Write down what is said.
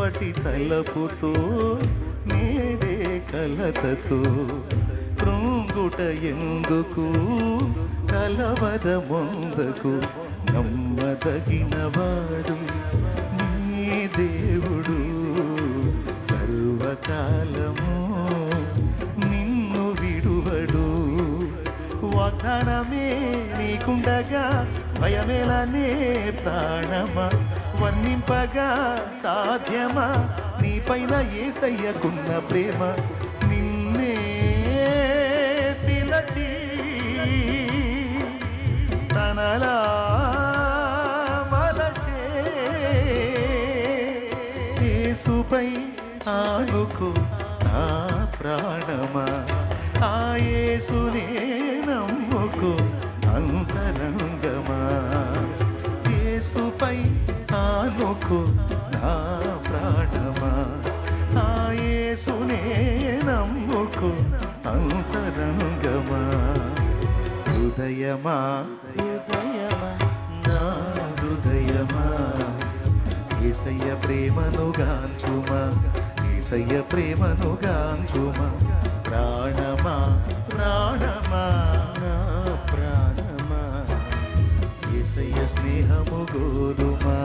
రేపటి తలపుతో నేడే కలతతో కృంగుట ఎందుకు కలవద ముందకు నమ్మదగినవాడు నీ దేవుడు సర్వకాలము నిన్ను విడువడు. వాగ్దానమే నీకుండగా భయమేలనే ప్రాణమా, వర్ణింపగా సాధ్యమా నీపైన యేసయ్యకున్న ప్రేమ. నిన్నే పిలచి తనలా మలచే యేసుపై ఆనుకో నా ప్రాణమా, ఆ యేసునే నమ్ముకో అంతరంగమా. యేసుపై ఆనుకో నా ప్రాణమా, ఆ యేసునే నమ్ముకో అంతరంగమా. హృదయమా హృదయమా నా హృదయమా యేసయ్య ప్రేమను గాంచుమా, యేసయ్య ప్రేమను గాంచుమా. ప్రాణమా ప్రాణమా నా ప్రాణమా యేసయ్య స్నేహము గోరుమా.